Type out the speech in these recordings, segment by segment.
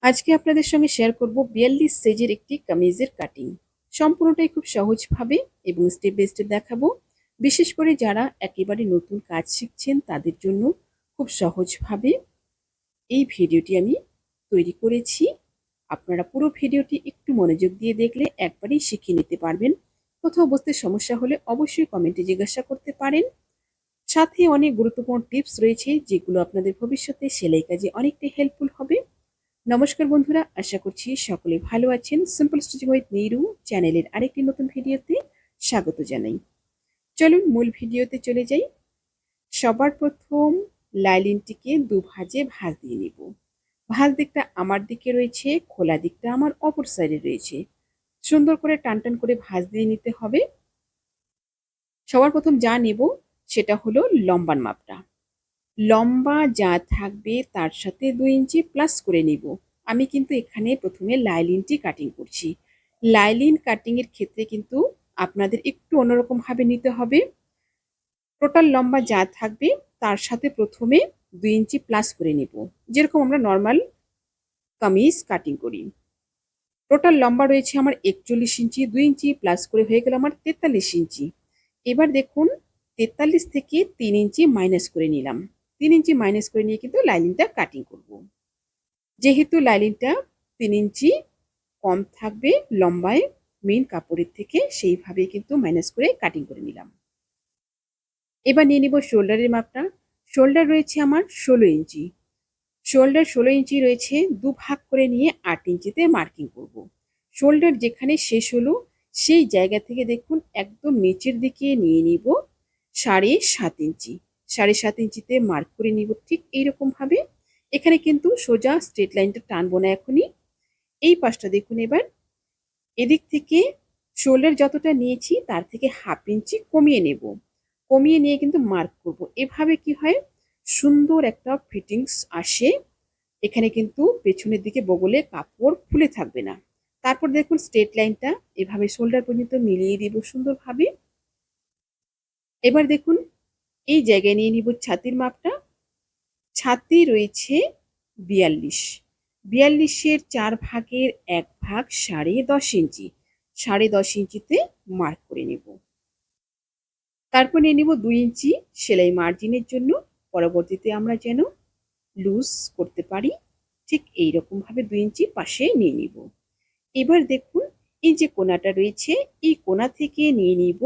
আজকে আপনাদের সঙ্গে শেয়ার করব ৪২ সাইজের একটি কামিজের কাটিং। সম্পূর্ণটাই খুব সহজভাবে এবং স্টেপ বাই স্টেপ দেখাবো। বিশেষ করে যারা একেবারে নতুন কাজ শিখছেন তাদের জন্য খুব সহজভাবে এই ভিডিওটি আমি তৈরি করেছি। আপনারা পুরো ভিডিওটি একটু মনোযোগ দিয়ে দেখলে একবারেই শিখে নিতে পারবেন। কোথাও বুঝতে সমস্যা হলে অবশ্যই কমেন্টে জিজ্ঞাসা করতে পারেন। সাথে অনেক গুরুত্বপূর্ণ টিপস রয়েছে যেগুলো আপনাদের ভবিষ্যতে সেলাই কাজে অনেকটাই হেল্পফুল হবে। নমস্কার বন্ধুরা, আশা করছি সকলে ভালো আছেন। সিম্পল স্টিচিং উইথ নিরু চ্যানেলের আরেকটি নতুন ভিডিওতে স্বাগত জানাই। চলুন মূল ভিডিওতে চলে যাই। সবার প্রথম লাইলিনটিকে দুভাজে ভাঁজ দিয়ে নিব। ভাঁজ দিকটা আমার দিকে রয়েছে, খোলা দিকটা আমার অপর সাইডে রয়েছে। সুন্দর করে টান টান করে ভাঁজ দিয়ে নিতে হবে। সবার প্রথম যা নেব সেটা হলো লম্বার মাপটা। লম্বা যা থাকবে তার সাথে ২ ইঞ্চি প্লাস করে নিব। আমি কিন্তু এখানে প্রথমে লাইলিনটি কাটিং করছি। লাইলিন কাটিং এর ক্ষেত্রে কিন্তু আপনাদের একটু অন্যরকমভাবে নিতে হবে। টোটাল লম্বা যা থাকবে তার সাথে প্রথমে ২ ইঞ্চি প্লাস করে নিব। যেরকম আমরা নরমাল কামিজ কাটিং করি। টোটাল লম্বা রয়েছে আমার ৪১ ইঞ্চি, ২ ইঞ্চি প্লাস করে হয়ে গেল আমার ৪৩ ইঞ্চি। এবার দেখুন ৪৩ থেকে ৩ ইঞ্চি মাইনাস করে নিলাম। ৩ ইঞ্চি মাইনাস করে নিয়ে কিন্তু লাইনিংটা কাটিং করব। যেহেতু লাইনিংটা ৩ ইঞ্চি কম থাকবে লম্বায় মেইন কাপড়ের থেকে, সেইভাবে কিন্তু মাইনাস করে কাটিং করে নিলাম। এবার নিয়ে নিব শোল্ডারের মাপটা। শোল্ডার রয়েছে আমার ১৬ ইঞ্চি। শোল্ডার ১৬ ইঞ্চি রয়েছে, দুভাগ করে নিয়ে ৮ ইঞ্চিতে মার্কিং করব। শোল্ডার যেখানে শেষ হলো সেই জায়গা থেকে দেখুন একদম নিচের দিকে নিয়ে নিব ৭.৫ ইঞ্চি। ৭.৫ ইঞ্চিতে মার্ক করে নিব ঠিক এইরকম ভাবে। এখানে কিন্তু সোজা স্ট্রেট লাইনটা টানবো না এখনই। এই পাশটা দেখুন এবার এদিক থেকে শোল্ডার যতটা নিয়েছি তার থেকে ১/২ ইঞ্চি কমিয়ে নেব। কমিয়ে নিয়ে কিন্তু মার্ক করব। এভাবে কি হয়, সুন্দর একটা ফিটিংস আসে। এখানে কিন্তু পেছনের দিকে বগলে কাপড় খুলে থাকবে না। তারপর দেখুন স্ট্রেট লাইনটা এভাবে শোল্ডার পর্যন্ত মিলিয়ে দিব সুন্দরভাবে। এবার দেখুন এই জায়গায় নিয়ে নিব ছাতির মাপটা। ছাতি রয়েছে ৪২। ৪২-এর ৪ ভাগের ১ ভাগ ১০.৫ ইঞ্চি। ১০.৫ ইঞ্চিতে মার্ক করে নেব। তারপর নিয়ে নিব ২ ইঞ্চি সেলাই মার্জিনের জন্য, পরবর্তীতে আমরা যেন লুজ করতে পারি। ঠিক এইরকম ভাবে ২ ইঞ্চি পাশে নিয়ে নিব। এবার দেখুন এই যে কোণাটা রয়েছে এই কোণা থেকে নিয়ে নিব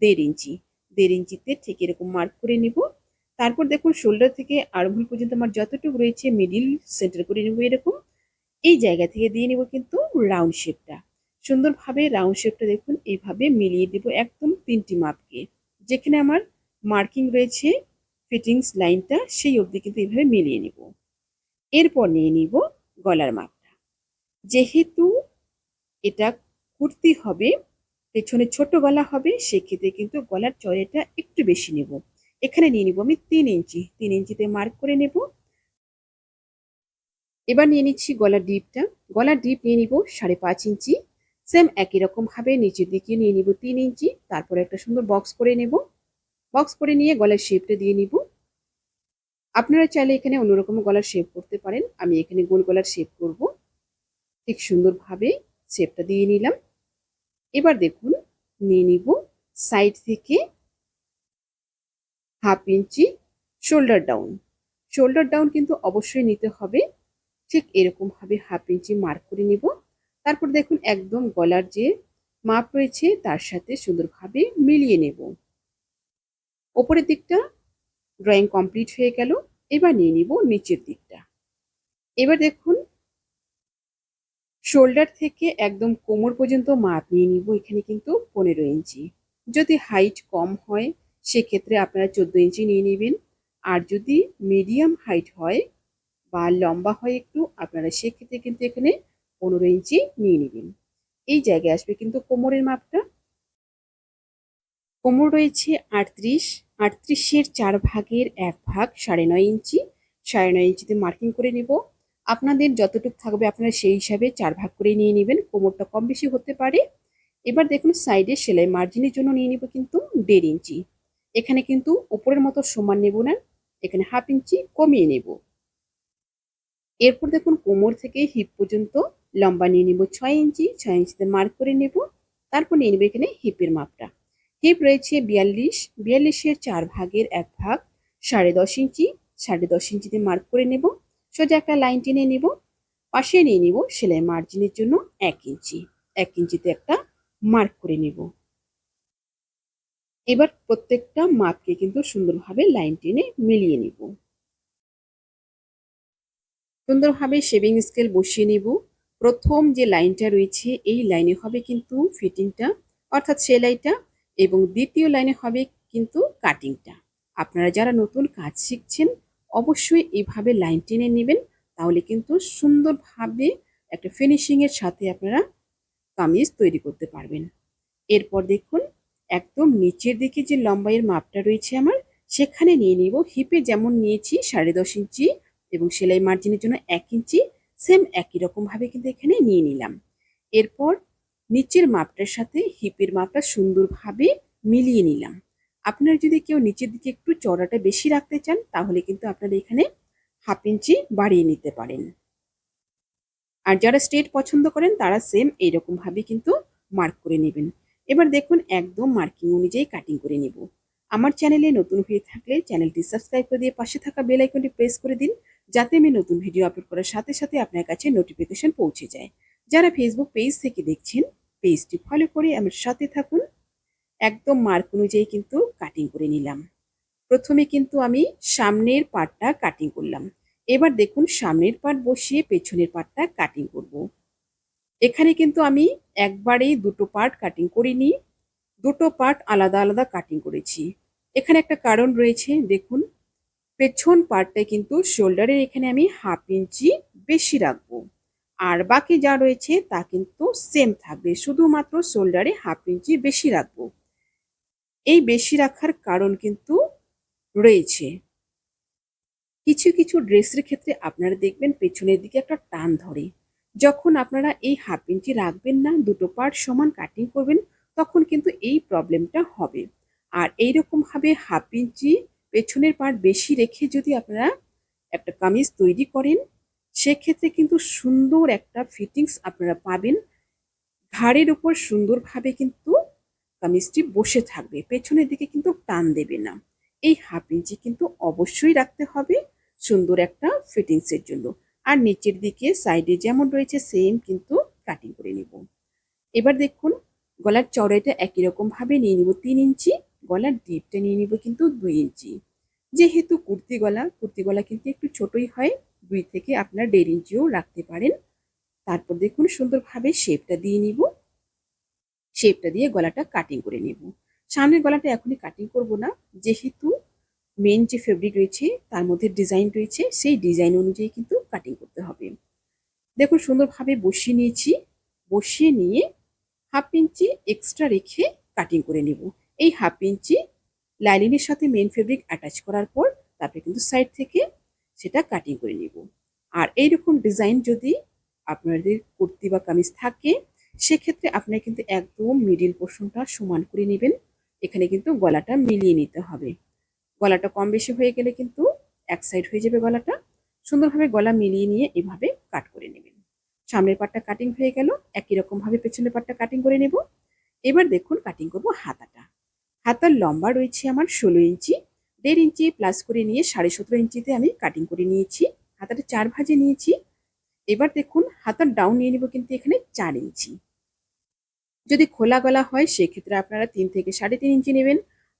১.৫ ইঞ্চি। ১.৫ ইঞ্চিতে ঠিক এরকম মার্ক করে নিব। তারপর দেখুন শোল্ডার থেকে আরমহোল পর্যন্ত আমার যতটুকু রয়েছে মিডিল সেন্টার করে নেব এরকম। এই জায়গা থেকে দিয়ে নিব কিন্তু রাউন্ড শেপটা। সুন্দরভাবে রাউন্ড শেপটা দেখুন এইভাবে মিলিয়ে দিব একদম ৩টি মাপকে। যেখানে আমার মার্কিং রয়েছে ফিটিংস লাইনটা সেই অবধি কিন্তু এইভাবে মিলিয়ে নিব। এরপর নিয়ে নিব গলার মাপটা। যেহেতু এটা কুর্তি হবে, পেছনে ছোট গলা হবে, সেক্ষেত্রে কিন্তু গলার চড়াইটা একটু বেশি নেব। এখানে নিয়ে নিব আমি ৩ ইঞ্চি। ৩ ইঞ্চিতে মার্ক করে নেব। এবার নিয়ে নিচ্ছি গলার ডিপটা। গলার ডিপ নিয়ে নিব ৫.৫ ইঞ্চি। সেম একই রকম ভাবে নিচের দিকে নিয়ে নিব ৩ ইঞ্চি। তারপর একটা সুন্দর বক্স করে নেব। বক্স করে নিয়ে গলার শেপটা দিয়ে নিব। আপনারা চাইলে এখানে অন্যরকম গলার শেপ করতে পারেন। আমি এখানে গোল গলার শেপ করব। ঠিক সুন্দরভাবে শেপটা দিয়ে নিলাম। এবার দেখুন নিয়ে নিব সাইড থেকে ১/২ ইঞ্চি শোল্ডার ডাউন। শোল্ডার ডাউন কিন্তু অবশ্যই নিতে হবে। ঠিক এরকম ভাবে ১/২ ইঞ্চি মার্ক করে নিব। তারপর দেখুন একদম গলার যে মাপ রয়েছে তার সাথে সুন্দরভাবে মিলিয়ে নেব। ওপরের দিকটা ড্রয়িং কমপ্লিট হয়ে গেল। এবার নিয়ে নিব নিচের দিকটা। এবার দেখুন শোল্ডার থেকে একদম কোমর পর্যন্ত মাপ নিয়ে নিব এখানে কিন্তু ১৫ ইঞ্চি। যদি হাইট কম হয় সেক্ষেত্রে আপনারা ১৪ ইঞ্চি নিয়ে নেবেন। আর যদি মিডিয়াম হাইট হয় বা লম্বা হয় একটু, আপনারা সেক্ষেত্রে কিন্তু এখানে ১৫ ইঞ্চি নিয়ে নেবেন। এই জায়গায় আসবে কিন্তু কোমরের মাপটা। কোমর রয়েছে ৩৮। ৩৮-এর ৪ ভাগের ১ ভাগ ৯.৫ ইঞ্চি। ৯.৫ ইঞ্চিতে মার্কিং করে নেব। আপনাদের যতটুকু থাকবে আপনারা সেই হিসাবে ৪ ভাগ করে নিয়ে নেবেন। কোমরটা কম বেশি হতে পারে। এবার দেখুন সাইডে সেলাই মার্জিনের জন্য নিয়ে নিব কিন্তু ১.৫ ইঞ্চি। এখানে কিন্তু উপরের মতো সমান নেব না, এখানে ১/২ ইঞ্চি কমিয়ে নেব। এরপর দেখুন কোমর থেকে হিপ পর্যন্ত লম্বা নিয়ে নিব 6 ইঞ্চি, 6 ইঞ্চিতে মার্ক করে নেব। তারপর নিয়ে নেব এখানে হিপের মাপটা। হিপ রয়েছে 42, 42-এর 4 ভাগের 1 ভাগ 10.5 ইঞ্চি, 10.5 ইঞ্চিতে মার্ক করে নেব। সোজা একটা লাইন টেনে নেব। পাশে নিয়ে নিব সেলাই মার্জিনের জন্য 1 ইঞ্চি, 1 ইঞ্চিতে একটা মার্ক করে নেব। এবার প্রত্যেকটা মাপকে কিন্তু সুন্দরভাবে লাইন টেনে মিলিয়ে নেব। সুন্দরভাবে শেভিং স্কেল বসিয়ে নেব। প্রথম যে লাইনটা রয়েছে এই লাইনে হবে কিন্তু ফিটিংটা অর্থাৎ সেলাইটা, এবং দ্বিতীয় লাইনে হবে কিন্তু কাটিংটা। আপনারা যারা নতুন কাজ শিখছেন অবশ্যই এইভাবে লাইন টেনে নেবেন, তাহলে কিন্তু সুন্দরভাবে একটা ফিনিশিং এর সাথে আপনারা কামিজ তৈরি করতে পারবেন। এরপর দেখুন একদম নিচের দিকে যে লম্বাইয়ের মাপটা রয়েছে আমার, সেখানে নিয়ে নিব হিপে যেমন নিয়েছি 10.5 ইঞ্চি এবং সেলাই মার্জিনের জন্য 1 ইঞ্চি, সেম একই রকম ভাবে কিন্তু এখানে নিয়ে নিলাম। এরপর নিচের মাপটার সাথে হিপের মাপটা সুন্দরভাবে মিলিয়ে নিলাম। আপনারা যদি কেউ নিচের দিকে একটু চওড়াটা বেশি রাখতে চান তাহলে কিন্তু আপনারা এখানে 1/2 ইঞ্চি বাড়িয়ে নিতে পারেন। আর যারা স্ট্রেট পছন্দ করেন তারা সেম এইরকম ভাবে কিন্তু মার্ক করে নেবেন। এবার দেখুন একদম মার্কিং অনুযায়ী কাটিং করে নেব। আমার চ্যানেলে নতুন হয়ে থাকলে চ্যানেলটি সাবস্ক্রাইব করে দিয়ে পাশে থাকা বেল আইকনটি প্রেস করে দিন, যাতে আমি নতুন ভিডিও আপলোড করার সাথে সাথে আপনার কাছে নোটিফিকেশন পৌঁছে যায়। যারা ফেসবুক পেজ থেকে দেখছেন পেজটি ফলো করে আমার সাথে থাকুন। একদম মার্ক অনুযায়ী কিন্তু কাটিং করে নিলাম। প্রথমে কিন্তু আমি সামনের পার্টটা কাটিং করলাম। এবার দেখুন সামনের পার্ট বসিয়ে পেছনের পার্টটা কাটিং করব। এখানে কিন্তু আমি একবারেই দুটো পার্ট কাটিং করিনি, দুটো পার্ট আলাদা আলাদা কাটিং করেছি। এখানে একটা কারণ রয়েছে, দেখুন পেছন পার্টটায় কিন্তু শোল্ডারের এখানে আমি 1/2 ইঞ্চি বেশি রাখবো, আর বাকি যা রয়েছে তা কিন্তু সেম থাকবে, শুধুমাত্র শোল্ডারে 1/2 ইঞ্চি বেশি রাখবো। এই বেশি রাখার কারণ কিন্তু রয়েছে, কিছু কিছু ড্রেসের ক্ষেত্রে আপনারা দেখবেন পেছনের দিকে একটা টান ধরে। যখন আপনারা এই 1/2 ইঞ্চি রাখবেন না, দুটো পার্ট সমান কাটিং করবেন, তখন কিন্তু এই প্রবলেমটা হবে। আর এইরকম ভাবে 1/2 ইঞ্চি পেছনের পার্ট বেশি রেখে যদি আপনারা একটা কামিজ তৈরি করেন, সেক্ষেত্রে কিন্তু সুন্দর একটা ফিটিংস আপনারা পাবেন। ঘাড়ের উপর সুন্দরভাবে কিন্তু কামিজটি বসে থাকবে, পেছনের দিকে কিন্তু টান দেবে না। এই 1/2 ইঞ্চি কিন্তু অবশ্যই রাখতে হবে সুন্দর একটা ফিটিংস এর জন্য। আর নিচের দিকে সাইডে যেমন রয়েছে সেম কিন্তু কাটিং করে নেব। এবার দেখুন গলার চওড়াইটা একই রকম ভাবে নিয়ে নিব 3 ইঞ্চি, গলার ডিপটা নিয়ে নিব কিন্তু 2 ইঞ্চি। যেহেতু কুর্তি গলা কিন্তু একটু ছোটই হয়, 2 থেকে আপনার 1.5 ইঞ্চিও রাখতে পারেন। তারপর দেখুন সুন্দরভাবে শেপটা দিয়ে নিব, শেপটা দিয়ে গলাটা কাটিং করে নেব। সামনের গলাটা এখনই কাটিং করব না, যেহেতু মেন যে ফেব্রিক রয়েছে তার মধ্যে ডিজাইন রয়েছে, সেই ডিজাইন অনুযায়ী কিন্তু কাটিং করতে হবে। দেখুন সুন্দরভাবে বসিয়ে নিয়েছি, বসিয়ে নিয়ে 1/2 ইঞ্চি এক্সট্রা রেখে কাটিং করে নেব। এই 1/2 ইঞ্চি লাইনিংয়ের সাথে মেন ফেব্রিক অ্যাটাচ করার পর তারপরে কিন্তু সাইড থেকে সেটা কাটিং করে নেব। আর এইরকম ডিজাইন যদি আপনাদের কুর্তি বা কামিজ থাকে, সেক্ষেত্রে আপনারা কিন্তু একদম মিডিল পোর্শনটা সমান করে নেবেন। এখানে কিন্তু গলাটা মিলিয়ে নিতে হবে। গলাটা কম বেশি হয়ে গেলে কিন্তু এক সাইড হয়ে যাবে গলাটা। সুন্দরভাবে গলা মিলিয়ে নিয়ে এভাবে কাট করে নেবেন। সামনের পাটটা কাটিং হয়ে গেল, একই রকম ভাবে পেছনের পাটটা কাটিং করে নেব। এবার দেখুন কাটিং করব হাতাটা। হাতার লম্বা রয়েছে আমার 16 ইঞ্চি, 1.5 ইঞ্চি প্লাস করে নিয়ে 17.5 ইঞ্চিতে আমি কাটিং করে নিয়েছি। হাতাটা 4 ভাঁজে নিয়েছি। এবার দেখুন হাতার ডাউন নিয়ে নিব কিন্তু এখানে 4 ইঞ্চি। যদি খোলা গলা হয় সেক্ষেত্রে আপনারা 3 থেকে 3.5 ইঞ্চি নেবেন।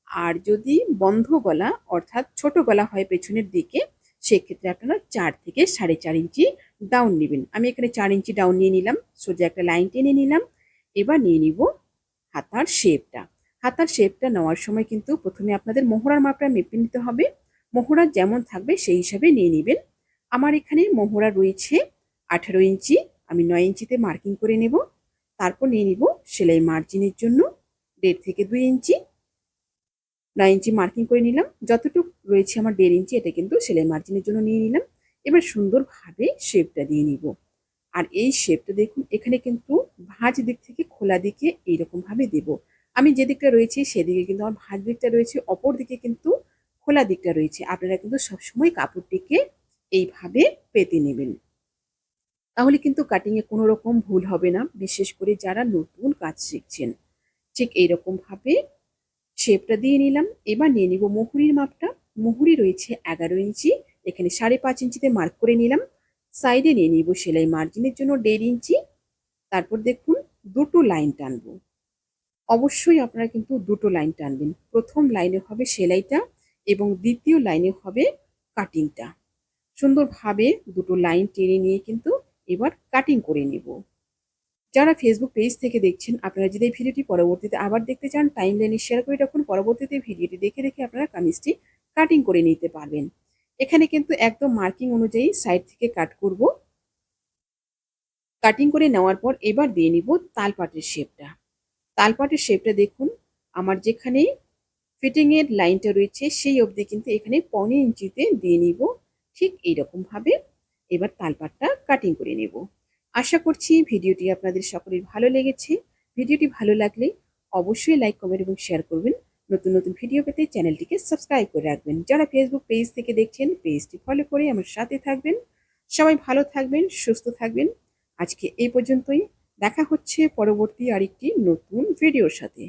আর যদি বন্ধ গলা অর্থাৎ ছোট গলা হয় পেছনের দিকে, সেক্ষেত্রে আপনারা 4 থেকে 4.5 ইঞ্চি ডাউন নেবেন। আমি এখানে 4 ইঞ্চি ডাউন নিয়ে নিলাম, সোজা একটা লাইন টেনে নিলাম। এবার নিয়ে নিব হাতার শেপটা। হাতার শেপটা নেওয়ার সময় কিন্তু প্রথমে আপনাদের মোহরার মাপটা মেপে নিতে হবে। মোহরা যেমন থাকবে সেই হিসাবে নিয়ে নেবেন। আমার এখানে মোহরা রয়েছে 18 ইঞ্চি, আমি 9 ইঞ্চিতে মার্কিং করে নেব। তারপর নিয়ে নিব সেলাই মার্জিনের জন্য 1.5 থেকে 2 ইঞ্চি, 9 ইঞ্চি মার্কিং করে নিলাম। যতটুকু রয়েছে আমার 1.5 ইঞ্চি, এটা কিন্তু সেলাই মার্জিনের জন্য নিয়ে নিলাম। এবার সুন্দরভাবে শেপটা দিয়ে নিব। আর এই শেপটা দেখুন এখানে কিন্তু ভাঁজ দিক থেকে খোলা দিকে এইরকম ভাবে দেব। আমি যে দিকটা রয়েছে সেদিকে কিন্তু আমার ভাঁজ দিকটা রয়েছে, অপর দিকে কিন্তু খোলা দিকটা রয়েছে। আপনারা কিন্তু সবসময় কাপড়টিকে এইভাবে পেতে নেবেন। তাহলে কিন্তু কাটিংয়ে কোনো রকম ভুল হবে না, বিশেষ করে যারা নতুন কাজ শিখছেন। ঠিক এইরকমভাবে শেপটা দিয়ে নিলাম। এবার নিয়ে নিব মুহুরির মাপটা। মুহুরি রয়েছে 11 ইঞ্চি, এখানে 5.5 ইঞ্চিতে মার্ক করে নিলাম। সাইডে নিয়ে নিব সেলাই মার্জিনের জন্য 1.5 ইঞ্চি। তারপর দেখুন দুটো লাইন টানবো। অবশ্যই আপনারা কিন্তু দুটো লাইন টানবেন। প্রথম লাইনে হবে সেলাইটা এবং দ্বিতীয় লাইনে হবে কাটিংটা। সুন্দরভাবে দুটো লাইন টেনে নিয়ে কিন্তু এবার কাটিং করে নেব। যারা ফেসবুক পেজ থেকে দেখছেন, আপনারা যদি এই ভিডিওটি পরবর্তীতে আবার দেখতে চান, টাইমলাইনে শেয়ার করে রাখুন। পরবর্তীতে ভিডিওটি দেখে দেখে আপনারা কামিজটি কাটিং করে নিতে পারবেন। এখানে কিন্তু একদম মার্কিং অনুযায়ী সাইড থেকে কাট করব। কাটিং করে নেওয়ার পর এবার দিয়ে নিব তালপাটের শেপটা। তালপাটের শেপটা দেখুন, আমার যেখানে ফিটিং এর লাইনটা রয়েছে সেই অবধি কিন্তু এখানে 1.5 ইঞ্চিতে দিয়ে নিব। ঠিক এইরকমভাবে এবার তালপাটটা কাটিং করে নেব। আশা করছি ভিডিওটি আপনাদের সকলের ভালো লেগেছে। ভিডিওটি ভালো লাগলে অবশ্যই লাইক, কমেন্ট এবং শেয়ার করবেন। নতুন নতুন ভিডিও পেতে চ্যানেলটিকে সাবস্ক্রাইব করে রাখবেন। যারা ফেসবুক পেজ থেকে দেখছেন, পেজটি ফলো করে আমার সাথে থাকবেন। সবাই ভালো থাকবেন, সুস্থ থাকবেন। আজকে এই পর্যন্তই। দেখা হচ্ছে পরবর্তী আরেকটি নতুন ভিডিওর সাথে।